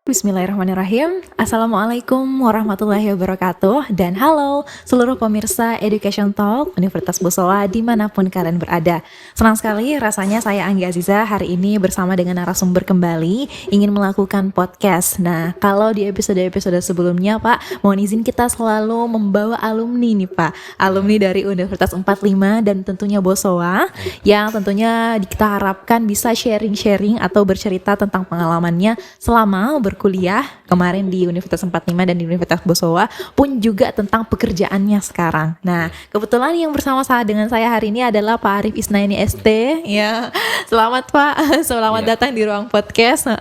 Bismillahirrahmanirrahim. Assalamualaikum warahmatullahi wabarakatuh. Dan halo seluruh pemirsa Education Talk Universitas Bosowa dimanapun kalian berada. Senang sekali rasanya saya Anggi Aziza hari ini bersama dengan narasumber kembali ingin melakukan podcast. Nah, kalau di episode-episode sebelumnya Pak, mohon izin kita selalu membawa alumni nih Pak. Alumni dari Universitas 45 dan tentunya Bosowa yang tentunya kita harapkan bisa sharing-sharing atau bercerita tentang pengalamannya selama berkuliah kemarin di Universitas 45 dan di Universitas Bosowa pun juga tentang pekerjaannya sekarang. Nah, kebetulan yang bersama dengan saya hari ini adalah Pak Arif Isnaini ST. Ya, selamat Pak, selamat datang di ruang podcast.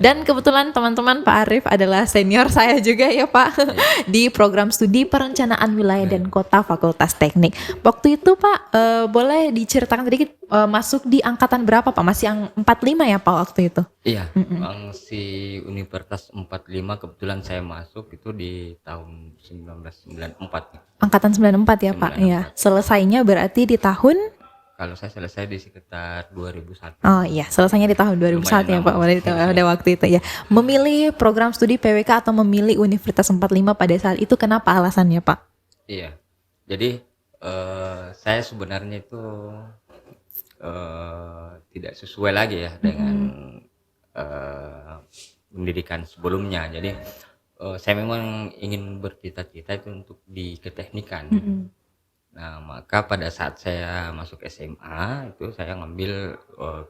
Dan kebetulan teman-teman Pak Arif adalah senior saya juga ya Pak di program studi perencanaan wilayah dan kota Fakultas Teknik. Waktu itu Pak, boleh diceritakan sedikit masuk di angkatan berapa Pak? Masih yang 45 ya Pak waktu itu? Iya, si Universitas 45 kebetulan saya masuk itu di tahun 1994. Angkatan 94 ya Pak? Iya. Selesainya berarti di tahun? Kalau saya selesai di sekitar 2001. Oh iya, selesainya di tahun 2001 ya Pak, pada waktu itu ya. Memilih program studi PWK atau memilih Universitas 45 pada saat itu kenapa alasannya Pak? Iya, jadi saya sebenarnya itu tidak sesuai lagi ya dengan pendidikan sebelumnya. Jadi saya memang ingin bercita-cita itu untuk di keteknikan. Nah, maka pada saat saya masuk SMA itu saya ngambil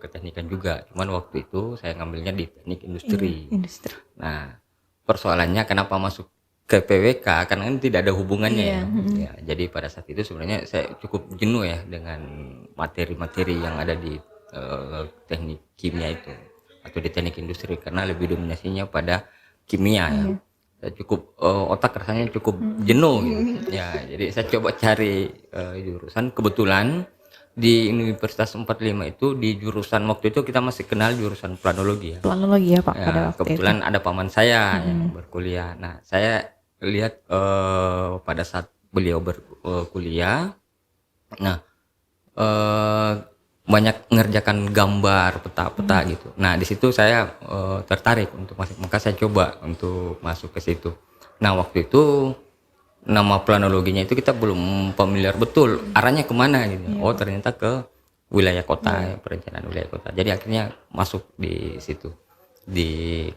keteknikan juga. Cuman waktu itu saya ngambilnya di teknik industri. Industri. Nah, persoalannya kenapa masuk ke PWK karena kan tidak ada hubungannya ya. Jadi pada saat itu sebenarnya saya cukup jenuh ya dengan materi-materi yang ada di teknik kimia itu atau di teknik industri karena lebih dominasinya pada kimia ya. Saya cukup otak rasanya cukup jenuh gitu. Ya, jadi saya coba cari jurusan. Kebetulan di Universitas 45 itu di jurusan waktu itu kita masih kenal jurusan planologi ya. Planologi ya Pak Ya, pada waktu kebetulan itu. ada paman saya yang berkuliah. Nah, saya lihat pada saat beliau berkuliah, nah banyak mengerjakan gambar peta-peta gitu. Nah, di situ saya tertarik untuk masuk, maka saya coba untuk masuk ke situ. Nah, waktu itu nama planologinya itu kita belum familiar betul arahnya kemana gitu. Oh, ternyata ke wilayah kota, ya, perencanaan wilayah kota. Jadi akhirnya masuk di situ.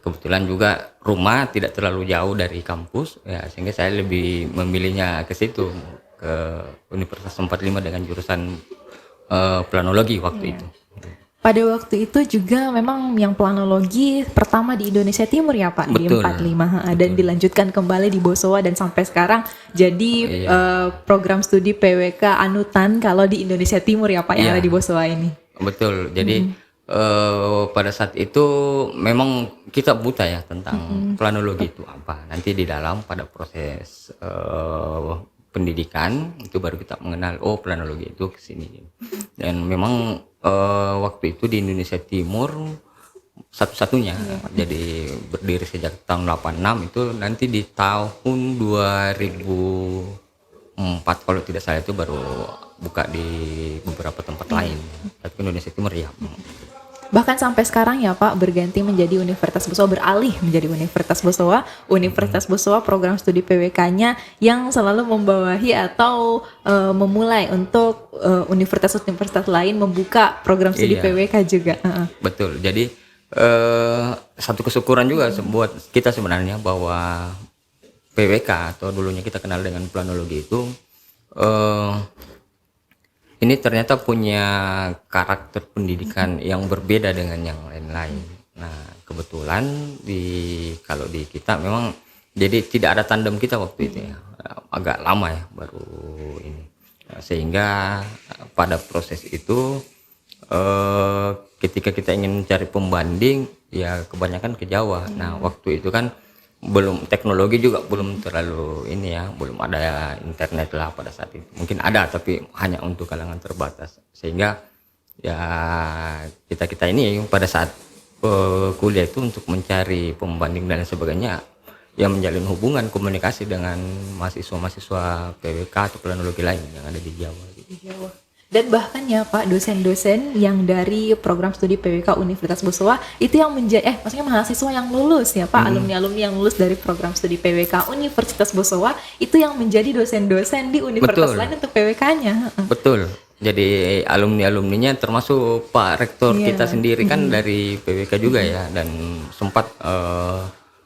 Kebetulan juga rumah tidak terlalu jauh dari kampus ya, sehingga saya lebih memilihnya ke situ, ke Universitas 45 dengan jurusan planologi waktu itu. Pada waktu itu juga memang yang planologi pertama di Indonesia Timur ya Pak. Betul, di 45 dan dilanjutkan kembali di Bosowa dan sampai sekarang jadi program studi PWK anutan kalau di Indonesia Timur ya Pak yang ada di Bosowa ini. Betul. Jadi pada saat itu memang kita buta ya tentang planologi itu apa. Nanti di dalam pada proses pendidikan itu baru kita mengenal planologi itu kesini. Dan memang waktu itu di Indonesia Timur satu-satunya. Jadi berdiri sejak tahun 86 itu nanti di tahun 2004 kalau tidak salah itu baru buka di beberapa tempat lain. Tapi Indonesia Timur ya. Bahkan sampai sekarang ya Pak berganti menjadi Universitas Bosowa, beralih menjadi Universitas Bosowa. Universitas Bosowa program studi PWK-nya yang selalu membawahi atau memulai untuk universitas-universitas lain membuka program studi PWK juga. Betul. Jadi satu kesyukuran juga buat kita sebenarnya bahwa PWK atau dulunya kita kenal dengan planologi itu ini ternyata punya karakter pendidikan yang berbeda dengan yang lain-lain. Nah, kebetulan kalau di kita memang jadi tidak ada tandem kita waktu itu ya. Agak lama ya baru ini. Nah, sehingga pada proses itu ketika kita ingin mencari pembanding ya kebanyakan ke Jawa. Nah, waktu itu kan belum, teknologi juga belum terlalu ini ya, belum ada internet lah pada saat itu. Mungkin ada tapi hanya untuk kalangan terbatas. Sehingga ya kita ini pada saat kuliah itu untuk mencari pembanding dan sebagainya ya menjalin hubungan komunikasi dengan mahasiswa-mahasiswa PWK atau planologi lain yang ada di Jawa. Di Jawa. Dan bahkan ya Pak, dosen-dosen yang dari program studi PWK Universitas Bosowa itu yang menjadi maksudnya mahasiswa yang lulus ya Pak, alumni-alumni yang lulus dari program studi PWK Universitas Bosowa itu yang menjadi dosen-dosen di universitas Betul. lain untuk PWK-nya. Betul. Jadi alumni-alumninya termasuk Pak Rektor Iya. kita sendiri kan dari PWK juga ya, dan sempat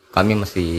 kami masih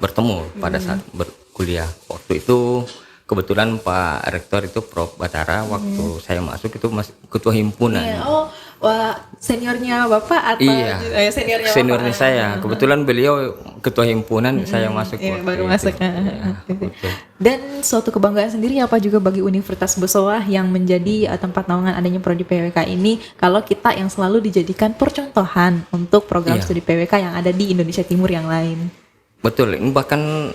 bertemu pada saat berkuliah. Waktu itu kebetulan Pak Rektor itu Prof Batara, waktu saya masuk itu masih ketua himpunan. Iya. Oh, wah, seniornya Bapak atau Iya, seniornya Bapak? seniornya saya. Kebetulan beliau ketua himpunan, saya masuk Iya, waktu baru itu. masuk. Iya, betul. Dan suatu kebanggaan sendiri ya Pak juga bagi Universitas Bosowa yang menjadi tempat naungan adanya prodi PWK ini, kalau kita yang selalu dijadikan percontohan untuk program Iya. studi PWK yang ada di Indonesia Timur yang lain. Betul, ini bahkan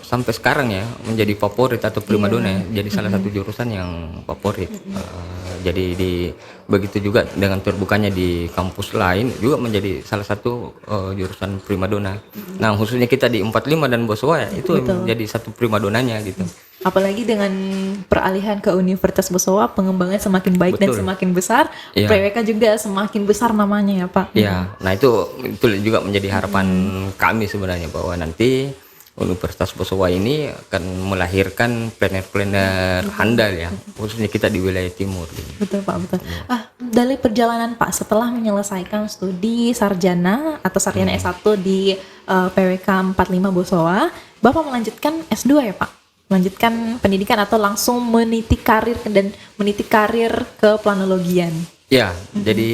sampai sekarang ya menjadi favorit atau primadona ya, jadi salah satu jurusan yang favorit. Jadi begitu juga dengan terbukanya di kampus lain juga menjadi salah satu jurusan primadona. Nah, khususnya kita di 45 dan Bosowa ya, itu menjadi satu primadonanya gitu. Apalagi dengan peralihan ke Universitas Bosowa, pengembangan semakin baik dan Betul. semakin besar, Iya. PWK juga semakin besar namanya ya Pak. Ya, nah itu juga menjadi harapan kami sebenarnya, bahwa nanti Universitas Bosowa ini akan melahirkan planner-planner handal ya, khususnya kita di wilayah timur. Betul Pak, betul. Dari perjalanan Pak setelah menyelesaikan studi sarjana atau sarjana S1 di PWK 45 Bosowa, Bapak melanjutkan S2 ya Pak? Melanjutkan pendidikan atau langsung meniti karir ke planologian? Ya, jadi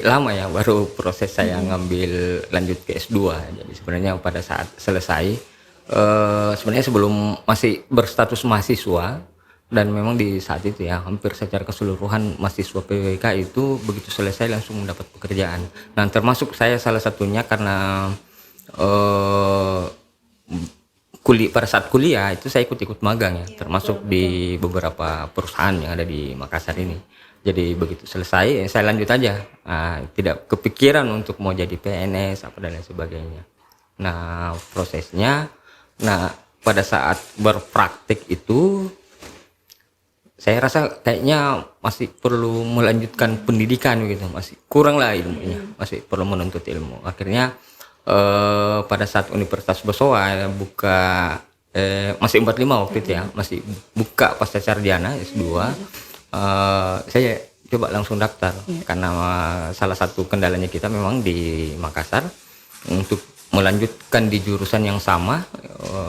lama ya baru proses saya ngambil lanjut ke S2. Jadi sebenarnya pada saat selesai, sebenarnya sebelum masih berstatus mahasiswa, dan memang di saat itu ya hampir secara keseluruhan mahasiswa PWK itu begitu selesai langsung mendapat pekerjaan. Nah, termasuk saya salah satunya karena pada saat kuliah itu saya ikut magang ya, termasuk di beberapa perusahaan yang ada di Makassar ini. Jadi begitu selesai saya lanjut aja, tidak kepikiran untuk mau jadi PNS apa dan lain sebagainya. Nah, prosesnya, pada saat berpraktik itu saya rasa kayaknya masih perlu melanjutkan pendidikan gitu, masih kurang lah ilmunya, masih perlu menuntut ilmu. Akhirnya pada saat Universitas Bosowa buka masih 45 waktu itu ya, masih buka pasca sarjana S2, saya coba langsung daftar karena salah satu kendalanya kita memang di Makassar untuk melanjutkan di jurusan yang sama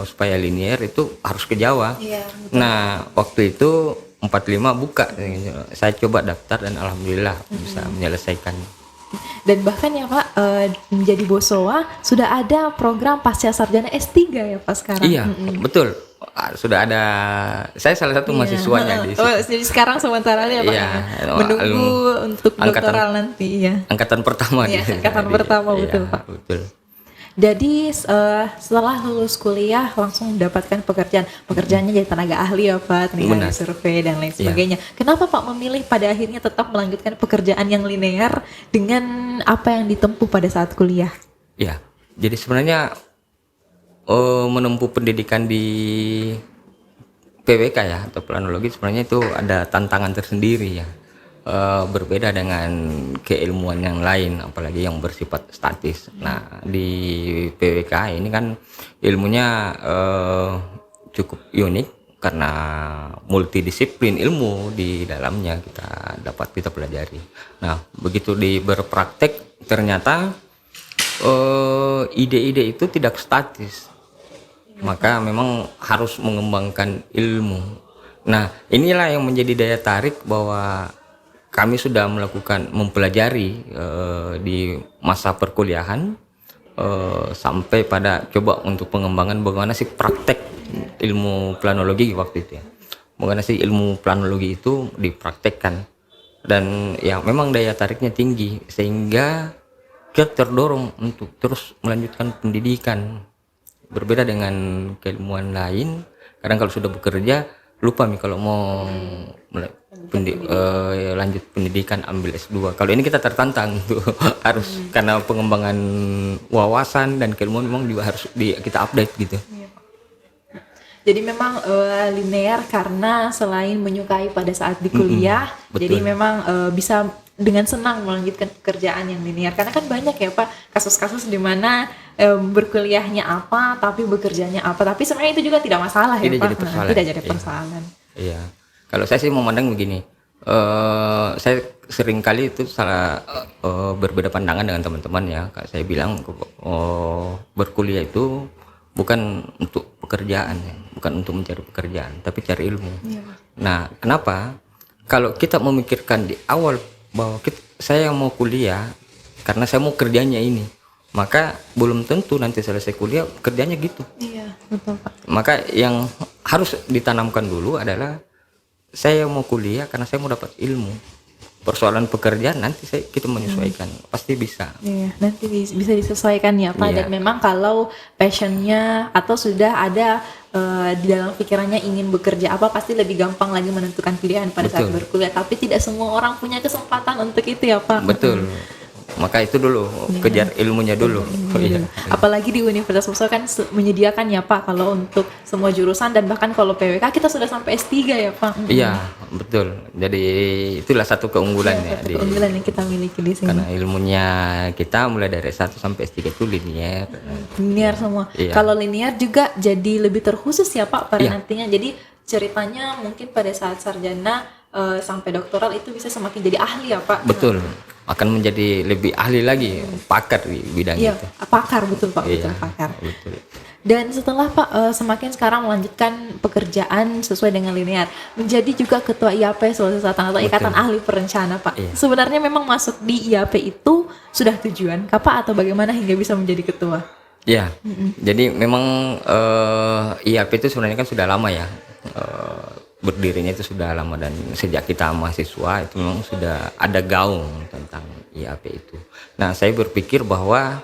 supaya linear itu harus ke Jawa. Nah, waktu itu 45 buka, saya coba daftar dan alhamdulillah bisa menyelesaikan. Dan bahkan ya Pak, menjadi Bosowa sudah ada program pasca sarjana S3 ya Pak sekarang. Iya, betul. Sudah ada, saya salah satu mahasiswanya di situ. Jadi sekarang sementara ya Pak, Iya, menunggu untuk doktoral nanti ya. Angkatan pertama Iya, gitu. angkatan pertama, betul, Iya, Pak. Betul. Jadi setelah lulus kuliah langsung mendapatkan pekerjaannya jadi tenaga ahli ya Pak, tenaga Benar. survei dan lain sebagainya. Kenapa Pak memilih pada akhirnya tetap melanjutkan pekerjaan yang linear dengan apa yang ditempuh pada saat kuliah? Ya, jadi sebenarnya menempuh pendidikan di PWK ya atau planologi sebenarnya itu ada tantangan tersendiri ya. Berbeda dengan keilmuan yang lain, apalagi yang bersifat statis. Nah, di PWK ini kan ilmunya cukup unik karena multidisiplin ilmu di dalamnya kita pelajari. Nah, begitu berpraktek ternyata ide-ide itu tidak statis, maka memang harus mengembangkan ilmu. Nah, inilah yang menjadi daya tarik bahwa kami sudah mempelajari di masa perkuliahan sampai pada coba untuk pengembangan bagaimana sih praktek ilmu planologi waktu itu ya. Bagaimana sih ilmu planologi itu dipraktekkan, dan ya memang daya tariknya tinggi sehingga kita terdorong untuk terus melanjutkan pendidikan. Berbeda dengan keilmuan lain, kadang kalau sudah bekerja lupa nih kalau mau lanjut pendidikan ambil S2. Kalau ini kita tertantang tuh harus karena pengembangan wawasan dan keilmuan memang juga harus kita update gitu. Jadi memang linear karena selain menyukai pada saat di kuliah, betul. jadi memang bisa dengan senang melanjutkan pekerjaan yang linear. Karena kan banyak ya Pak kasus-kasus di mana berkuliahnya apa tapi bekerjanya apa. Tapi sebenarnya itu juga tidak masalah ya Tidak Pak. jadi persoalan. Tidak jadi Iya. persoalan. Iya. Kalau saya sih memandang begini, saya sering kali itu salah berbeda pandangan dengan teman-teman ya. Kayak saya bilang berkuliah itu bukan untuk pekerjaan ya, bukan untuk mencari pekerjaan, tapi cari ilmu. Iya. Nah, kenapa? Kalau kita memikirkan di awal bahwa saya mau kuliah karena saya mau kerjanya ini, maka belum tentu nanti selesai kuliah kerjanya gitu. Iya, betul Pak. Maka yang harus ditanamkan dulu adalah saya mau kuliah karena saya mau dapat ilmu. Persoalan pekerjaan nanti kita menyesuaikan, pasti bisa. Iya, nanti bisa disesuaikan ya Pak. Iya. Dan memang kalau passionnya atau sudah ada di dalam pikirannya ingin bekerja apa, pasti lebih gampang lagi menentukan pilihan pada saat Betul. berkuliah. Tapi tidak semua orang punya kesempatan untuk itu ya Pak. Betul. Maka itu dulu, kejar ilmunya dulu. Iya. Apalagi di Universitas Musa kan menyediakan ya Pak kalau untuk semua jurusan, dan bahkan kalau PWK kita sudah sampai S3 ya Pak. Iya, betul. Jadi itulah satu keunggulannya Satu keunggulan yang kita miliki di sini. karena ilmunya kita mulai dari 1 sampai S3 itu linear. Linear semua. Iya. Kalau linear juga jadi lebih terkhusus ya Pak pada Iya. nantinya. Jadi ceritanya mungkin pada saat sarjana sampai doktoral itu bisa semakin jadi ahli ya Pak. Betul. Akan menjadi lebih ahli lagi, pakar di bidang Iya, itu. pakar betul Pak, betul Iya, pakar. betul. Dan setelah Pak semakin sekarang melanjutkan pekerjaan sesuai dengan linear, menjadi juga ketua IAP Sulawesi Selatan atau Ikatan Ahli Perencana Pak. Iya. Sebenarnya memang masuk di IAP itu sudah tujuan Kak Pak, atau bagaimana hingga bisa menjadi ketua? Ya, jadi memang IAP itu sebenarnya kan sudah lama ya, berdirinya itu sudah lama, dan sejak kita mahasiswa itu memang sudah ada gaung tentang IAP itu. Nah, saya berpikir bahwa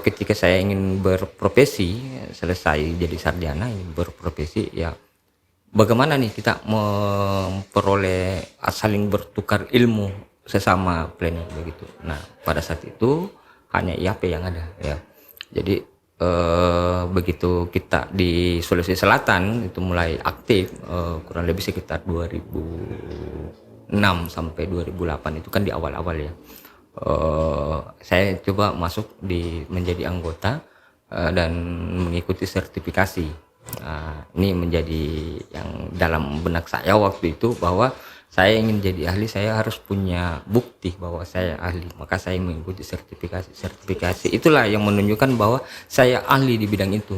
ketika saya ingin berprofesi, selesai jadi sarjana, ingin berprofesi, ya bagaimana nih kita memperoleh saling bertukar ilmu sesama planner begitu. Nah, pada saat itu hanya IAP yang ada ya. Jadi begitu kita di Sulawesi Selatan itu mulai aktif kurang lebih sekitar 2006 sampai 2008, itu kan di awal-awal ya. Saya coba masuk menjadi anggota dan mengikuti sertifikasi. Ini menjadi yang dalam benak saya waktu itu, bahwa saya ingin jadi ahli, saya harus punya bukti bahwa saya ahli. Maka saya mengikuti sertifikasi. Itulah yang menunjukkan bahwa saya ahli di bidang itu.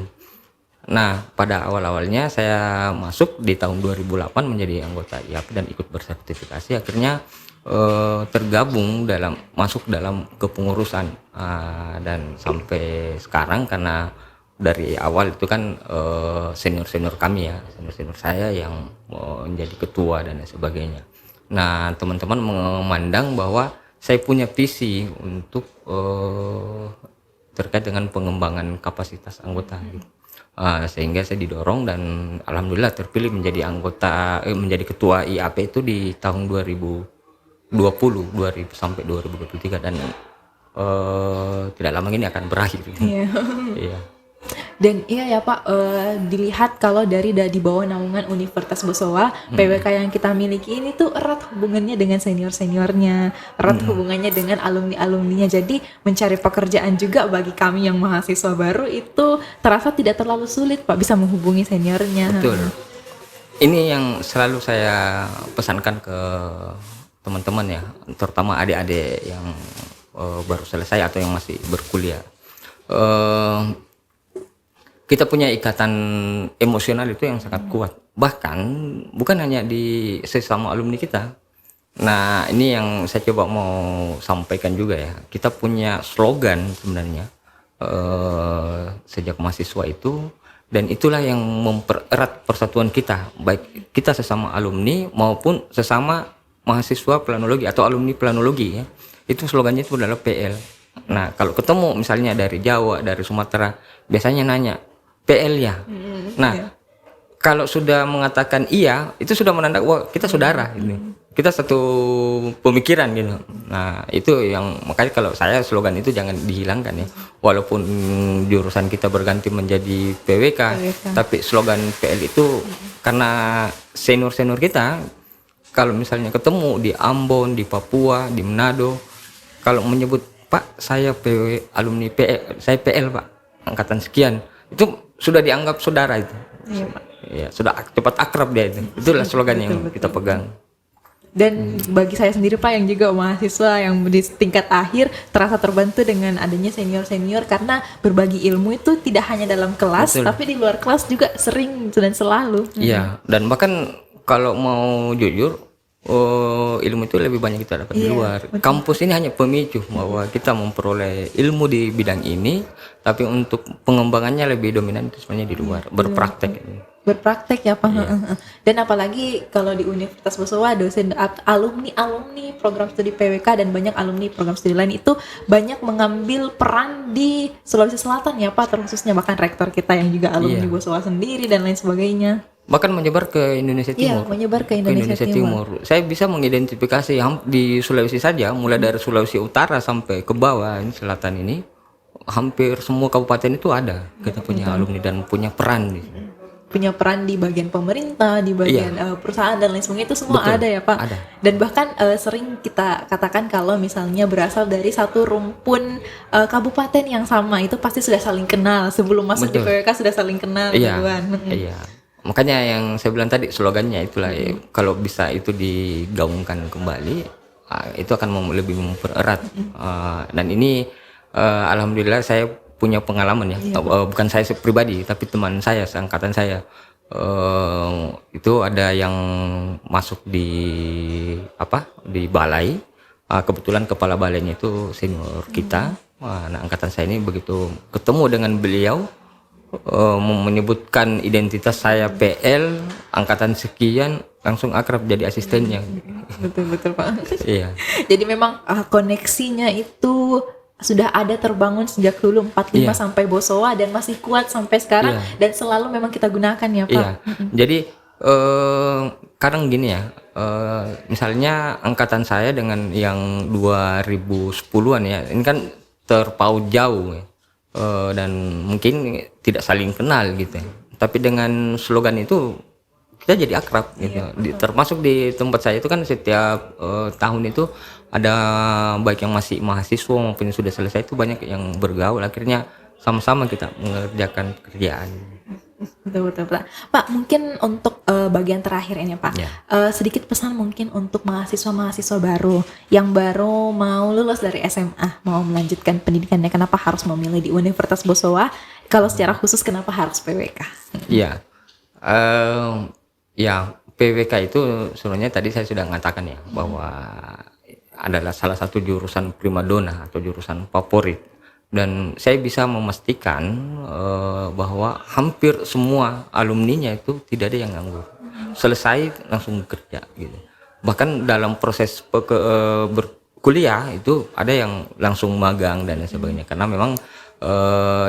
Nah, pada awal-awalnya saya masuk di tahun 2008 menjadi anggota IAP dan ikut bersertifikasi. Akhirnya masuk dalam kepengurusan, dan sampai sekarang, karena dari awal itu kan senior kami ya, senior saya yang menjadi ketua dan sebagainya. Nah, teman-teman memandang bahwa saya punya visi untuk terkait dengan pengembangan kapasitas anggota gitu. Sehingga saya didorong dan alhamdulillah terpilih menjadi menjadi ketua IAP itu di tahun 2020 sampai 2023, dan tidak lama ini akan berakhir. Iya. Iya. Dan iya ya Pak, dilihat kalau di bawah naungan Universitas Bosowa, PWK yang kita miliki ini tuh erat hubungannya dengan senior-seniornya, erat hubungannya dengan alumni-alumninya. Jadi mencari pekerjaan juga bagi kami yang mahasiswa baru itu terasa tidak terlalu sulit Pak, bisa menghubungi seniornya. Betul. Ini yang selalu saya pesankan ke teman-teman ya, terutama adik-adik yang baru selesai atau yang masih berkuliah. Kita punya ikatan emosional itu yang sangat kuat, bahkan bukan hanya di sesama alumni kita. Nah, ini yang saya coba mau sampaikan juga ya. Kita punya slogan sebenarnya sejak mahasiswa itu, dan itulah yang mempererat persatuan kita, baik kita sesama alumni maupun sesama mahasiswa planologi atau alumni planologi ya. Itu slogannya itu adalah PL. Nah, kalau ketemu misalnya dari Jawa, dari Sumatera, biasanya nanya PL ya. Nah, kalau sudah mengatakan iya, itu sudah menandakan wah kita saudara ini. Kita satu pemikiran gitu. Nah, itu yang makanya kalau saya slogan itu jangan dihilangkan ya. Walaupun jurusan kita berganti menjadi PWK, tapi slogan PL itu karena senior-senior kita kalau misalnya ketemu di Ambon, di Papua, di Manado, kalau menyebut Pak, saya alumni PL, saya PL Pak, angkatan sekian, itu sudah dianggap saudara itu. Iya, Pak. Ya, sudah cepat akrab dia itu. Itulah slogan yang kita pegang. Dan bagi saya sendiri Pak yang juga mahasiswa yang di tingkat akhir terasa terbantu dengan adanya senior-senior karena berbagi ilmu itu tidak hanya dalam kelas, betul, tapi di luar kelas juga sering dan selalu. Iya, dan bahkan kalau mau jujur, ilmu itu lebih banyak kita dapat di luar. Betul. Kampus ini hanya pemicu bahwa kita memperoleh ilmu di bidang ini, tapi untuk pengembangannya lebih dominan itu sebenarnya di luar, berpraktek. Berpraktek ya Pak. Dan apalagi kalau di Universitas Bosowa dosen alumni program studi PWK dan banyak alumni program studi lain itu banyak mengambil peran di Sulawesi Selatan ya Pak, terkhususnya bahkan rektor kita yang juga alumni Bosowa sendiri dan lain sebagainya. Bahkan menyebar ke Indonesia Timur. Iya, menyebar ke Indonesia Timur. Saya bisa mengidentifikasi di Sulawesi saja, mulai dari Sulawesi Utara sampai ke bawah ini selatan ini, hampir semua kabupaten itu ada kita punya alumni dan punya peran di sini. Punya peran di bagian pemerintah, di bagian perusahaan dan lain sebagainya itu semua. Betul, ada ya Pak. Ada. Dan bahkan sering kita katakan kalau misalnya berasal dari satu rumpun kabupaten yang sama itu pasti sudah saling kenal sebelum masuk di PWK sudah saling kenal duluan. Iya. Makanya yang saya bilang tadi slogannya itulah kalau bisa itu digaungkan kembali itu akan lebih mempererat dan ini alhamdulillah saya punya pengalaman ya, bukan saya pribadi tapi teman saya seangkatan saya itu ada yang masuk di balai, kebetulan kepala balainya itu senior kita. Nah, angkatan saya ini begitu ketemu dengan beliau menyebutkan identitas saya PL angkatan sekian langsung akrab jadi asistennya. Betul Pak. Iya. Jadi memang koneksinya itu sudah ada terbangun sejak dulu 45 sampai Bosowa dan masih kuat sampai sekarang dan selalu memang kita gunakan ya Pak. Iya. Jadi kadang gini ya, misalnya angkatan saya dengan yang 2010-an ya, ini kan terpaut jauh ya. Dan mungkin tidak saling kenal gitu ya. Tapi dengan slogan itu kita jadi akrab gitu. Termasuk di tempat saya itu kan setiap tahun itu ada baik yang masih mahasiswa maupun yang sudah selesai itu banyak yang bergaul, akhirnya sama-sama kita mengerjakan pekerjaan. Betul. Pak, mungkin untuk bagian terakhir ini Pak, sedikit pesan mungkin untuk mahasiswa baru yang baru mau lulus dari SMA, mau melanjutkan pendidikannya, kenapa harus memilih di Universitas Bosowa? Kalau secara khusus kenapa harus PWK? Iya, PWK itu sebenarnya tadi saya sudah mengatakan ya bahwa adalah salah satu jurusan primadona atau jurusan favorit. Dan saya bisa memastikan bahwa hampir semua alumninya itu tidak ada yang nganggur. Selesai langsung kerja gitu. Bahkan dalam proses berkuliah itu ada yang langsung magang dan sebagainya karena memang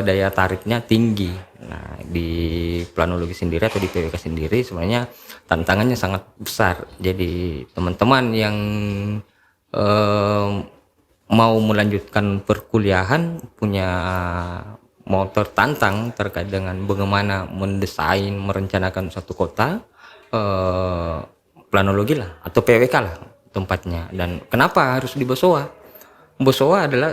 daya tariknya tinggi. Nah, di planologi sendiri atau di PWK sendiri sebenarnya tantangannya sangat besar. Jadi teman-teman yang mau melanjutkan perkuliahan mau tertantang terkait dengan bagaimana mendesain, merencanakan suatu kota, planologi lah atau PWK lah tempatnya. Dan kenapa harus di Bosowa? Bosowa adalah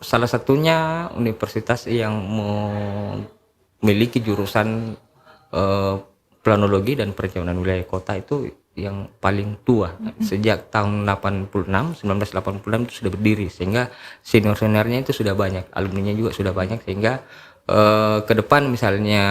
salah satunya universitas yang memiliki jurusan planologi dan perencanaan wilayah kota itu yang paling tua. Sejak tahun 1986 itu sudah berdiri, sehingga senior-seniornya itu sudah banyak, alumninya juga sudah banyak, sehingga ke depan misalnya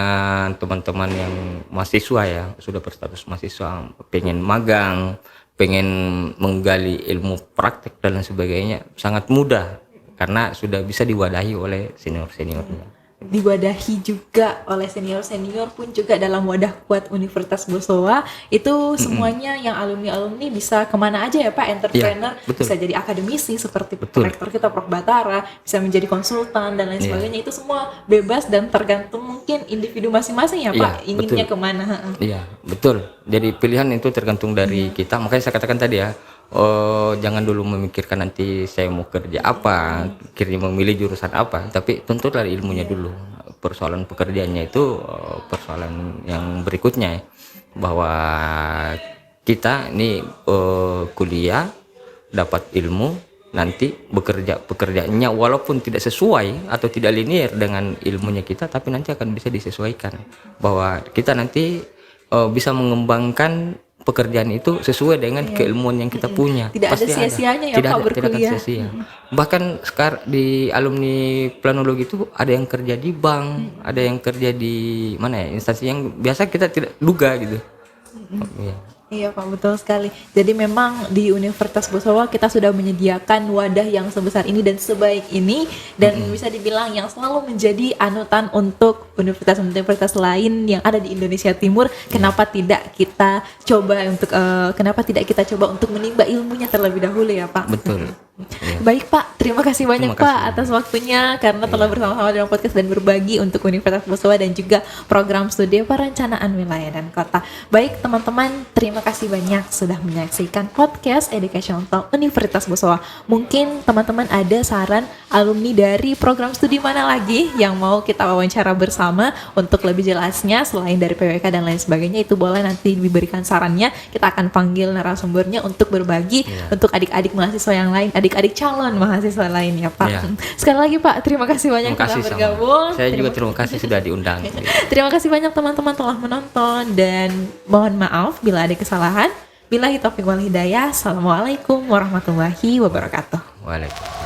teman-teman yang mahasiswa ya sudah berstatus mahasiswa pengen magang, pengen menggali ilmu praktek dan lain sebagainya sangat mudah karena sudah bisa diwadahi oleh senior-seniornya. diwadahi juga oleh senior-senior pun juga dalam wadah kuat Universitas Bosowa itu semuanya yang alumni-alumni bisa kemana aja ya Pak, entrepreneur, betul. bisa jadi akademisi seperti Betul. rektor kita Prof. Batara, bisa menjadi konsultan dan lain sebagainya, itu semua bebas dan tergantung mungkin individu masing-masing ya Pak, inginnya betul. kemana. Iya, betul. Jadi pilihan itu tergantung dari kita. Makanya saya katakan tadi ya, jangan dulu memikirkan nanti saya mau kerja apa, akhirnya memilih jurusan apa, tapi tuntutlah ilmunya dulu. Persoalan pekerjaannya itu persoalan yang berikutnya ya. Bahwa kita ini kuliah, dapat ilmu, nanti pekerjaannya walaupun tidak sesuai atau tidak linear dengan ilmunya kita, tapi nanti akan bisa disesuaikan. Bahwa kita nanti bisa mengembangkan pekerjaan itu sesuai dengan keilmuan yang kita punya. Tidak Pasti ada sia-sianya ya tidak Pak ada, tidak akan berkuliah. sia-sia. Bahkan sekarang di alumni planologi itu ada yang kerja di bank, ada yang kerja di mana ya, instansi yang biasa kita tidak duga gitu. Iya. Iya Pak, betul sekali. Jadi memang di Universitas Bosowa kita sudah menyediakan wadah yang sebesar ini dan sebaik ini, dan bisa dibilang yang selalu menjadi anutan untuk universitas-universitas lain yang ada di Indonesia Timur. Kenapa tidak kita coba untuk menimba ilmunya terlebih dahulu ya Pak? Betul. Iya. Baik Pak, terima kasih banyak Terima Pak kasih. atas waktunya karena telah bersama-sama dalam podcast dan berbagi untuk Universitas Bosowa dan juga program studi perencanaan wilayah dan kota. Baik teman-teman, terima kasih banyak sudah menyaksikan podcast Education Talk Universitas Bosowa. Mungkin teman-teman ada saran alumni dari program studi mana lagi yang mau kita wawancara bersama, untuk lebih jelasnya selain dari PWK dan lain sebagainya, itu boleh nanti diberikan sarannya. Kita akan panggil narasumbernya untuk berbagi untuk adik-adik mahasiswa yang lain, adik-adik calon mahasiswa lain ya Pak. Iya. Sekali lagi Pak, terima kasih banyak Terima telah kasih sama. bergabung. Saya juga terima kasih sudah diundang. Terima kasih banyak teman-teman telah menonton, dan mohon maaf bila ada kesalahan. Billahi taufiq wal hidayah. Assalamualaikum warahmatullahi wabarakatuh. Waalaikumsalam.